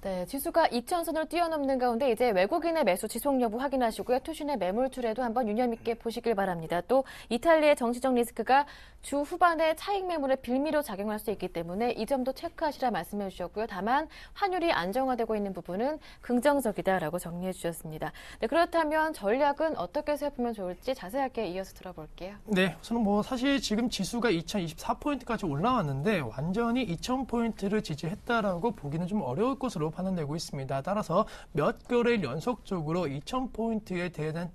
네, 지수가 2,000선을 뛰어넘는 가운데 이제 외국인의 매수 지속 여부 확인하시고요. 투신의 매물출에도 한번 유념 있게 보시길 바랍니다. 또 이탈리아의 정치적 리스크가 주 후반에 차익 매물의 빌미로 작용할 수 있기 때문에 이 점도 체크하시라 말씀해 주셨고요. 다만 환율이 안정화되고 있는 부분은 긍정적이다라고 정리해 주셨습니다. 네, 그렇다면 전략은 어떻게 세워보면 좋을지 자세하게 이어서 들어볼게요. 네, 우선은 뭐 사실 지금 지수가 2024포인트까지 올라왔는데 완전히 2,000포인트를 지지했다라고 보기는 좀 어려울 것으로 판단되고 있습니다. 따라서 몇 개월 연속적으로 2,000포인트에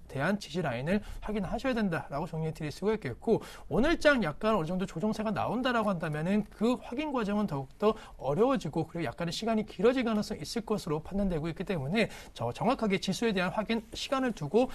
대한 지지 라인을 확인하셔야 된다라고 정리해 드릴 수가 있겠고, 오늘장 약간 어느 정도 조정세가 나온다라고 한다면은 그 확인 과정은 더욱더 어려워지고 그리고 약간의 시간이 길어질 가능성이 있을 것으로 판단되고 있기 때문에 정확하게 지수에 대한 확인 시간을 두고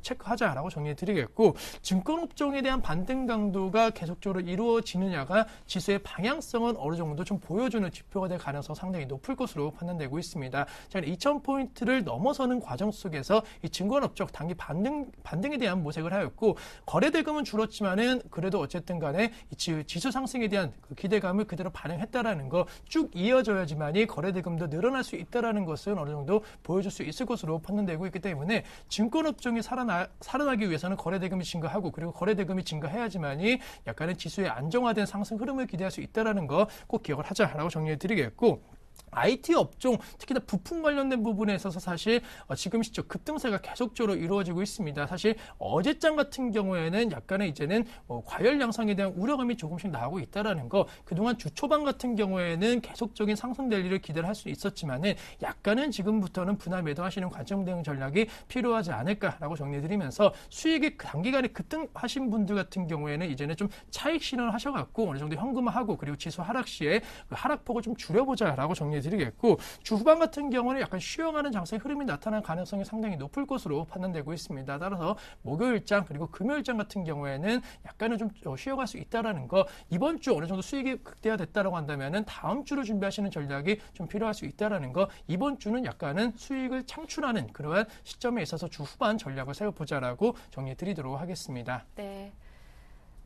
체크하자라고 정리해 드리겠고, 증권업종에 대한 반등 강도가 계속적으로 이루어지느냐가 지수의 방향성은 어느 정도 좀 보여주는 지표가 될 가능성 상당히 높을 것으로 판단되고 있습니다. 자, 2,000포인트를 넘어서는 과정 속에서 이 증권업종 단기 반등에 대한 모색을 하였고, 거래대금은 줄었지만은 그래도 어쨌든 간에 이 지수 상승에 대한 그 기대감을 그대로 반영했다라는 거 쭉 이어져야지만이 거래대금도 늘어날 수 있다라는 것은 어느 정도 보여줄 수 있을 것으로 판단되고 있기 때문에 증권업종이 살아나기 위해서는 거래대금이 증가하고 그리고 거래대금이 증가해야지만이 약간의 지수의 안정화된 상승 흐름을 기대할 수 있다라는 거 꼭 기억을 하자라고 정리해 드리겠고, IT 업종, 특히나 부품 관련된 부분에 있어서 사실 지금 시점 급등세가 계속적으로 이루어지고 있습니다. 사실 어제장 같은 경우에는 약간의 이제는 과열 양상에 대한 우려감이 조금씩 나오고 있다라는 거, 그동안 주 초반 같은 경우에는 계속적인 상승 랠리를 기대를 할 수 있었지만은 약간은 지금부터는 분할 매도하시는 관점 대응 전략이 필요하지 않을까라고 정리해드리면서, 수익이 단기간에 급등하신 분들 같은 경우에는 이제는 좀 차익 실현을 하셔갖고 어느 정도 현금화하고 그리고 지수 하락 시에 그 하락폭을 좀 줄여보자라고 드리겠고, 주 후반 같은 경우는 약간 쉬어가는 장세의 흐름이 나타날 가능성이 상당히 높을 것으로 판단되고 있습니다. 따라서 목요일장 그리고 금요일장 같은 경우에는 약간은 좀 쉬어갈 수 있다라는 거, 이번 주 어느 정도 수익이 극대화됐다라고 한다면은 다음 주를 준비하시는 전략이 좀 필요할 수 있다라는 거, 이번 주는 약간은 수익을 창출하는 그러한 시점에 있어서 주 후반 전략을 세워보자라고 정리해 드리도록 하겠습니다. 네.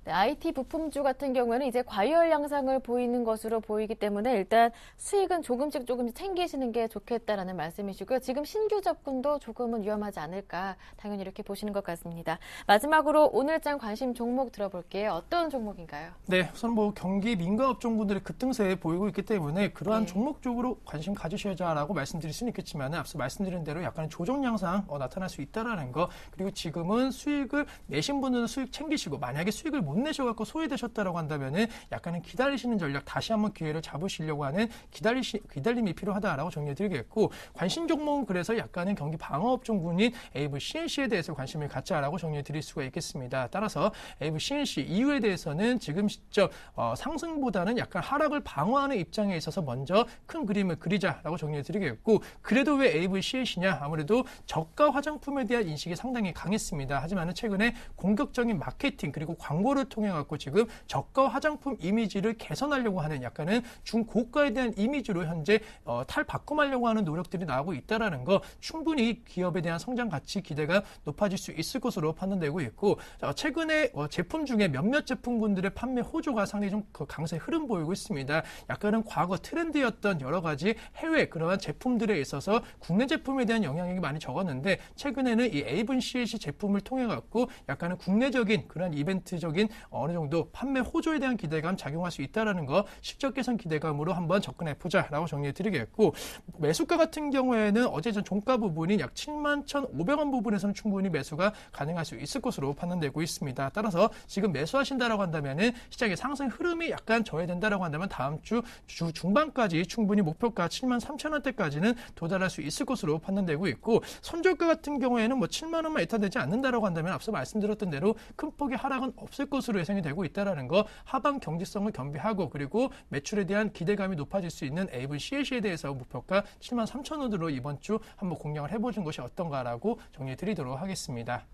네, IT 부품주 같은 경우에는 이제 과열 양상을 보이는 것으로 보이기 때문에 일단 수익은 조금씩 챙기시는 게 좋겠다라는 말씀이시고요. 지금 신규 접근도 조금은 위험하지 않을까 당연히 이렇게 보시는 것 같습니다. 마지막으로 오늘장 관심 종목 들어볼게요. 어떤 종목인가요? 네, 우선 뭐 경기 민감 업종군들의 급등세 보이고 있기 때문에 그러한 종목 쪽으로 관심 가지셔야라고 말씀드릴 수는 있겠지만 앞서 말씀드린 대로 약간의 조정 양상 나타날 수 있다라는 거, 그리고 지금은 수익을 내신 분들은 수익 챙기시고 만약에 수익을 못 내셔갖고 소외되셨다라고 한다면은 약간은 기다리시는 전략, 다시 한번 기회를 잡으시려고 하는 기다림이 필요하다라고 정리해드리겠고, 관심 종목은 그래서 약간은 경기 방어업종군인 AVCNC에 대해서 관심을 갖자라고 정리해드릴 수가 있겠습니다. 따라서 AVCNC 이유에 대해서는 지금 시점 상승보다는 약간 하락을 방어하는 입장에 있어서 먼저 큰 그림을 그리자라고 정리해드리겠고, 그래도 왜 AVCNC냐? 아무래도 저가 화장품에 대한 인식이 상당히 강했습니다. 하지만 최근에 공격적인 마케팅 그리고 광고를 통해 갖고 지금 저가 화장품 이미지를 개선하려고 하는 약간은 중고가에 대한 이미지로 현재 탈바꿈하려고 하는 노력들이 나오고 있다라는 거, 충분히 기업에 대한 성장 가치 기대가 높아질 수 있을 것으로 판단되고 있고, 최근에 제품 중에 몇몇 제품군들의 판매 호조가 상당히 좀 강세 흐름 보이고 있습니다. 약간은 과거 트렌드였던 여러 가지 해외 그러한 제품들에 있어서 국내 제품에 대한 영향력이 많이 적었는데, 최근에는 이 AVCNC 제품을 통해 갖고 약간은 국내적인 그런 이벤트적인 어느 정도 판매 호조에 대한 기대감 작용할 수 있다라는 거, 실적 개선 기대감으로 한번 접근해 보자라고 정리해 드리겠고, 매수가 같은 경우에는 어제 전 종가 부분인 약 71,500원 부분에서는 충분히 매수가 가능할 수 있을 것으로 판단되고 있습니다. 따라서 지금 매수하신다라고 한다면은 시장의 상승 흐름이 약간 저해된다라고 한다면 다음 주 중반까지 충분히 목표가 73,000원대까지는 도달할 수 있을 것으로 판단되고 있고, 손절가 같은 경우에는 뭐 7만 원만 이탈되지 않는다라고 한다면 앞서 말씀드렸던 대로 큰 폭의 하락은 없을 것으로 예상이 되고 있다라는 거, 하방 경직성을 겸비하고 그리고 매출에 대한 기대감이 높아질 수 있는 AVCNC에 대해서 목표가 73,000원으로 이번 주 한번 공략을 해보는 것이 어떤가라고 정리해 드리도록 하겠습니다.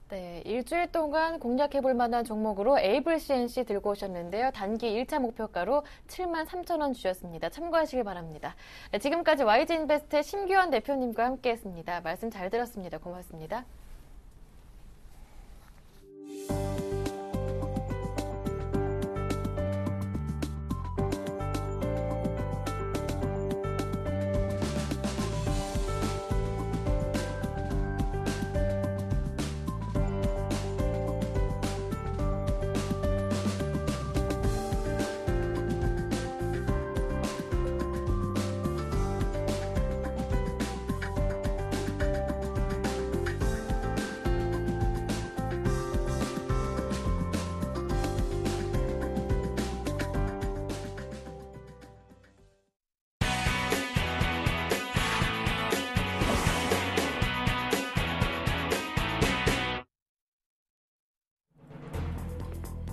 네, 일주일 동안 공략해볼 만한 종목으로 AVCNC 들고 오셨는데요. 단기 1차 목표가로 73,000원 주셨습니다. 참고하시길 바랍니다. 네, 지금까지 YG인베스트의 심규환 대표님과 함께했습니다. 말씀 잘 들었습니다. 고맙습니다.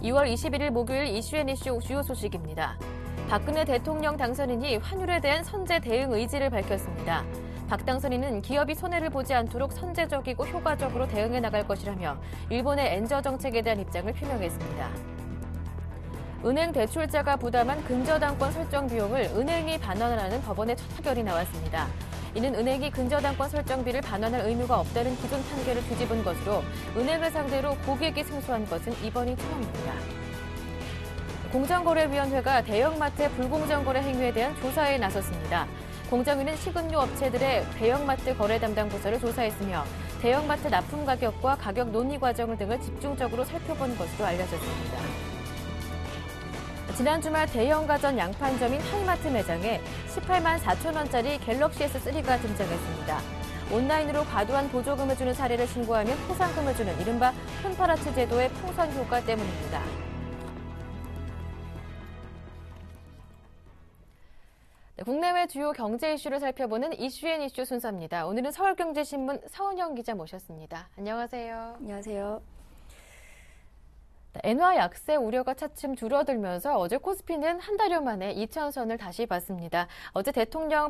(2월 21일) 목요일 이슈앤이슈 주요 소식입니다. 박근혜 대통령 당선인이 환율에 대한 선제 대응 의지를 밝혔습니다. 박 당선인은 기업이 손해를 보지 않도록 선제적이고 효과적으로 대응해 나갈 것이라며 일본의 엔저 정책에 대한 입장을 표명했습니다. 은행 대출자가 부담한 근저당권 설정 비용을 은행이 반환하는 법원의 첫 판결이 나왔습니다. 이는 은행이 근저당권 설정비를 반환할 의무가 없다는 기존 판결을 뒤집은 것으로 은행을 상대로 고객이 승소한 것은 이번이 처음입니다. 공정거래위원회가 대형마트의 불공정거래 행위에 대한 조사에 나섰습니다. 공정위는 식음료 업체들의 대형마트 거래 담당 부서를 조사했으며 대형마트 납품 가격과 가격 논의 과정 등을 집중적으로 살펴본 것으로 알려졌습니다. 지난 주말 대형 가전 양판점인 하이마트 매장에 18만 4천 원짜리 갤럭시 S3가 등장했습니다. 온라인으로 과도한 보조금을 주는 사례를 신고하면 포상금을 주는 이른바 폰파라츠 제도의 풍선 효과 때문입니다. 네, 국내외 주요 경제 이슈를 살펴보는 이슈앤이슈 순서입니다. 오늘은 서울경제신문 서은영 기자 모셨습니다. 안녕하세요. 안녕하세요. 엔화 약세 우려가 차츰 줄어들면서 어제 코스피는 한 달여 만에 2,000선을 다시 봤습니다. 어제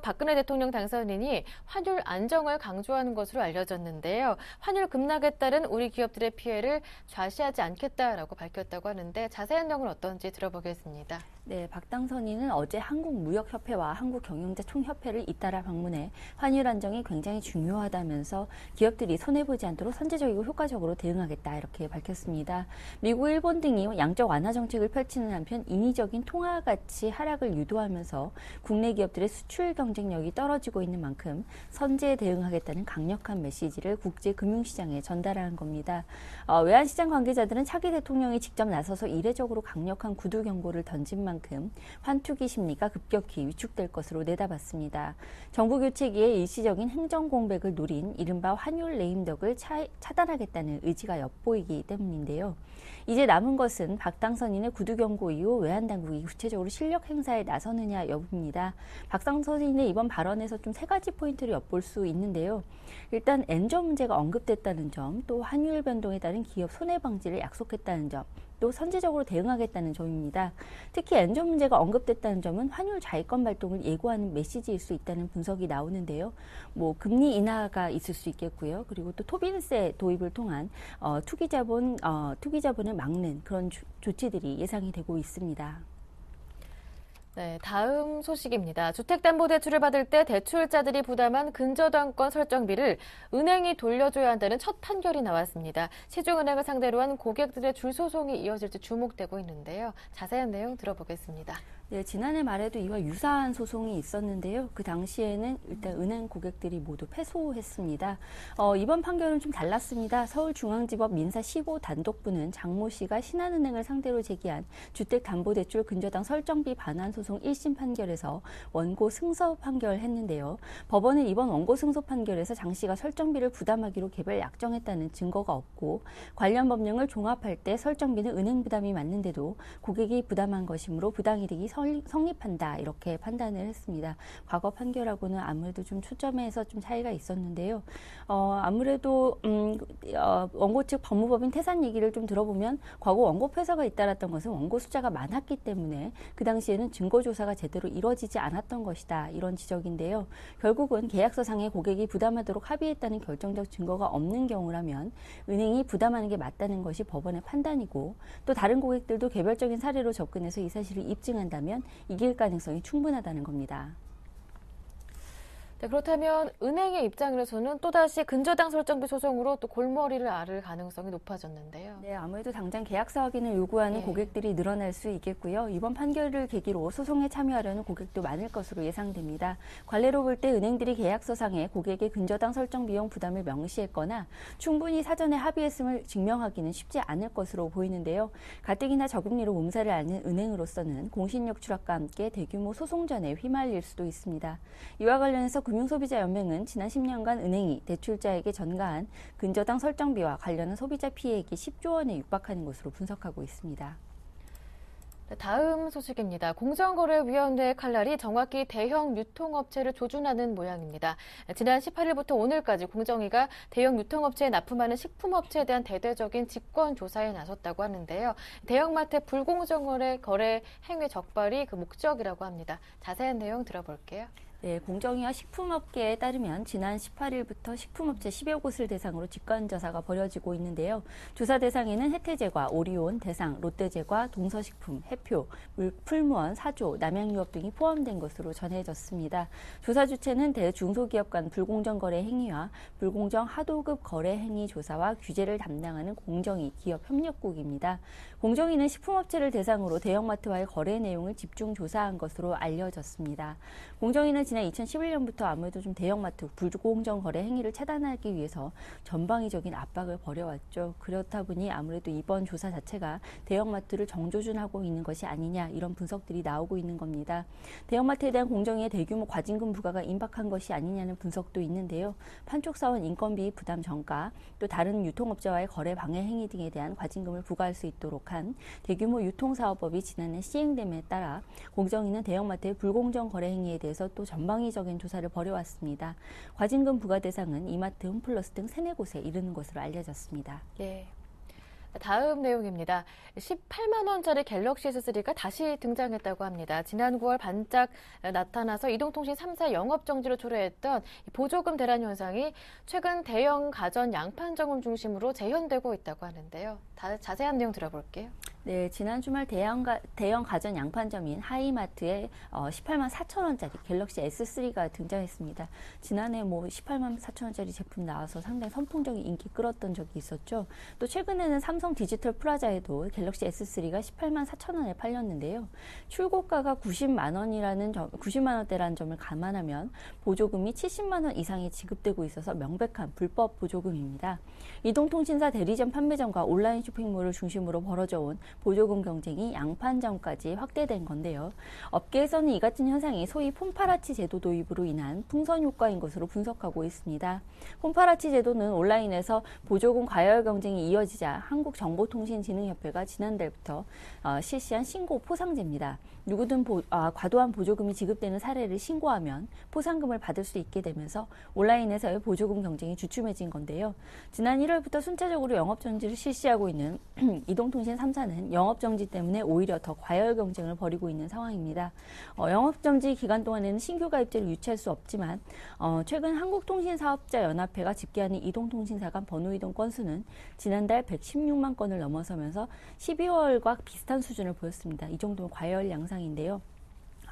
박근혜 대통령 당선인이 환율 안정을 강조하는 것으로 알려졌는데요. 환율 급락에 따른 우리 기업들의 피해를 좌시하지 않겠다라고 밝혔다고 하는데 자세한 내용은 어떤지 들어보겠습니다. 네, 박 당선인은 어제 한국무역협회와 한국경영자총협회를 잇따라 방문해 환율 안정이 굉장히 중요하다면서 기업들이 손해보지 않도록 선제적이고 효과적으로 대응하겠다 이렇게 밝혔습니다. 미국의 일본 등이 양적 완화 정책을 펼치는 한편 인위적인 통화 가치 하락을 유도하면서 국내 기업들의 수출 경쟁력이 떨어지고 있는 만큼 선제에 대응하겠다는 강력한 메시지를 국제 금융시장에 전달하는 겁니다. 외환시장 관계자들은 차기 대통령이 직접 나서서 이례적으로 강력한 구두 경고를 던진 만큼 환투기 심리가 급격히 위축될 것으로 내다봤습니다. 정부 교체기에 일시적인 행정 공백을 노린 이른바 환율 레임덕을 차단하겠다는 의지가 엿보이기 때문인데요. 이제 남은 것은 박 당선인의 구두 경고 이후 외환당국이 구체적으로 실력 행사에 나서느냐 여부입니다. 박 당선인의 이번 발언에서 좀 세 가지 포인트를 엿볼 수 있는데요. 일단 엔저 문제가 언급됐다는 점, 또 환율 변동에 따른 기업 손해 방지를 약속했다는 점, 또 선제적으로 대응하겠다는 점입니다. 특히 엔저 문제가 언급됐다는 점은 환율 자위권 발동을 예고하는 메시지일 수 있다는 분석이 나오는데요. 금리 인하가 있을 수 있겠고요. 그리고 또 토빈세 도입을 통한 투기자본을 막는 그런 조치들이 예상이 되고 있습니다. 네, 다음 소식입니다. 주택담보대출을 받을 때 대출자들이 부담한 근저당권 설정비를 은행이 돌려줘야 한다는 첫 판결이 나왔습니다. 시중은행을 상대로 한 고객들의 줄 소송이 이어질지 주목되고 있는데요. 자세한 내용 들어보겠습니다. 네, 지난해 말에도 이와 유사한 소송이 있었는데요. 그 당시에는 일단 은행 고객들이 모두 패소했습니다. 이번 판결은 좀 달랐습니다. 서울중앙지법 민사 15 단독부는 장모 씨가 신한은행을 상대로 제기한 주택담보대출 근저당 설정비 반환 소송 1심 판결에서 원고 승소 판결했는데요. 법원은 이번 원고 승소 판결에서 장 씨가 설정비를 부담하기로 개별 약정했다는 증거가 없고 관련 법령을 종합할 때 설정비는 은행 부담이 맞는데도 고객이 부담한 것이므로 부당이득이 성립한다 이렇게 판단을 했습니다. 과거 판결하고는 아무래도 좀 초점에서 좀 차이가 있었는데요. 아무래도 원고 측 법무법인 태산 얘기를 좀 들어보면 과거 원고 패소가 잇따랐던 것은 원고 숫자가 많았기 때문에 그 당시에는 증거조사가 제대로 이루어지지 않았던 것이다 이런 지적인데요. 결국은 계약서상에 고객이 부담하도록 합의했다는 결정적 증거가 없는 경우라면 은행이 부담하는 게 맞다는 것이 법원의 판단이고 또 다른 고객들도 개별적인 사례로 접근해서 이 사실을 입증한다면 이길 가능성이 충분하다는 겁니다. 네, 그렇다면 은행의 입장으로서는 또다시 근저당 설정비 소송으로 또 골머리를 앓을 가능성이 높아졌는데요. 네, 아무래도 당장 계약서 확인을 요구하는 고객들이 늘어날 수 있겠고요. 이번 판결을 계기로 소송에 참여하려는 고객도 많을 것으로 예상됩니다. 관례로 볼 때 은행들이 계약서상에 고객의 근저당 설정 비용 부담을 명시했거나 충분히 사전에 합의했음을 증명하기는 쉽지 않을 것으로 보이는데요. 가뜩이나 저금리로 몸살을 앓는 은행으로서는 공신력 추락과 함께 대규모 소송전에 휘말릴 수도 있습니다. 이와 관련해서 금융소비자연맹은 지난 10년간 은행이 대출자에게 전가한 근저당 설정비와 관련한 소비자 피해액이 10조 원에 육박하는 것으로 분석하고 있습니다. 다음 소식입니다. 공정거래위원회의 칼날이 정확히 대형 유통업체를 조준하는 모양입니다. 지난 18일부터 오늘까지 공정위가 대형 유통업체에 납품하는 식품업체에 대한 대대적인 직권조사에 나섰다고 하는데요. 대형마트의 불공정거래 행위 적발이 그 목적이라고 합니다. 자세한 내용 들어볼게요. 네, 공정위와 식품업계에 따르면 지난 18일부터 식품업체 10여 곳을 대상으로 직권조사가 벌여지고 있는데요. 조사 대상에는 혜태제과, 오리온, 대상, 롯데제과, 동서식품, 해표, 풀무원, 사조, 남양유업 등이 포함된 것으로 전해졌습니다. 조사 주체는 대중소기업 간 불공정 거래 행위와 불공정 하도급 거래 행위 조사와 규제를 담당하는 공정위 기업협력국입니다. 공정위는 식품업체를 대상으로 대형마트와의 거래 내용을 집중 조사한 것으로 알려졌습니다. 공정위는 지난 2011년부터 아무래도 좀 대형마트 불공정 거래 행위를 차단하기 위해서 전방위적인 압박을 벌여왔죠. 그렇다 보니 아무래도 이번 조사 자체가 대형마트를 정조준하고 있는 것이 아니냐 이런 분석들이 나오고 있는 겁니다. 대형마트에 대한 공정위의 대규모 과징금 부과가 임박한 것이 아니냐는 분석도 있는데요. 판촉사원 인건비 부담 전가, 또 다른 유통업자와의 거래 방해 행위 등에 대한 과징금을 부과할 수 있도록 한 대규모 유통사업법이 지난해 시행됨에 따라 공정위는 대형마트의 불공정 거래 행위에 대해서 또 전방위적인 조사를 벌여왔습니다. 과징금 부과 대상은 이마트, 홈플러스 등 3-4곳에 이르는 것으로 알려졌습니다. 네. 다음 내용입니다. 18만 원짜리 갤럭시 S3가 다시 등장했다고 합니다. 지난 9월 반짝 나타나서 이동통신 3사 영업정지로 초래했던 보조금 대란 현상이 최근 대형 가전 양판점을 중심으로 재현되고 있다고 하는데요. 자세한 내용 들어볼게요. 네, 지난 주말 대형 가전 양판점인 하이마트에 18만 4천 원짜리 갤럭시 S3가 등장했습니다. 지난해 18만 4천 원짜리 제품 나와서 상당히 선풍적인 인기 끌었던 적이 있었죠. 또 최근에는 삼성 디지털 프라자에도 갤럭시 S3가 18만 4천 원에 팔렸는데요. 출고가가 90만 원대라는 점을 감안하면 보조금이 70만 원 이상이 지급되고 있어서 명백한 불법 보조금입니다. 이동통신사 대리점 판매점과 온라인 쇼핑몰을 중심으로 벌어져 온 보조금 경쟁이 양판점까지 확대된 건데요. 업계에서는 이 같은 현상이 소위 폰파라치 제도 도입으로 인한 풍선 효과인 것으로 분석하고 있습니다. 폰파라치 제도는 온라인에서 보조금 과열 경쟁이 이어지자 한국정보통신진흥협회가 지난달부터 실시한 신고 포상제입니다. 누구든 과도한 보조금이 지급되는 사례를 신고하면 포상금을 받을 수 있게 되면서 온라인에서의 보조금 경쟁이 주춤해진 건데요. 지난 1월부터 순차적으로 영업정지를 실시하고 있는 이동통신 3사는 영업정지 때문에 오히려 더 과열 경쟁을 벌이고 있는 상황입니다. 영업정지 기간 동안에는 신규 가입자를 유치할 수 없지만 최근 한국통신사업자연합회가 집계하는 이동통신사 간 번호이동 건수는 지난달 116만 건을 넘어서면서 12월과 비슷한 수준을 보였습니다. 이 정도면 과열 양상인데요.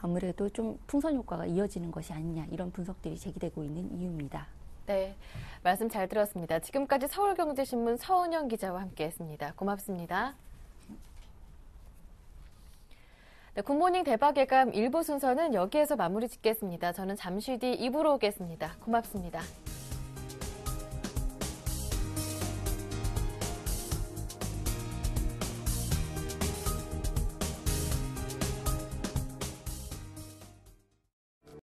아무래도 좀 풍선 효과가 이어지는 것이 아니냐 이런 분석들이 제기되고 있는 이유입니다. 네, 말씀 잘 들었습니다. 지금까지 서울경제신문 서은영 기자와 함께했습니다. 고맙습니다. 네, 굿모닝 대박예감 1부 순서는 여기에서 마무리 짓겠습니다. 저는 잠시 뒤 2부로 오겠습니다. 고맙습니다.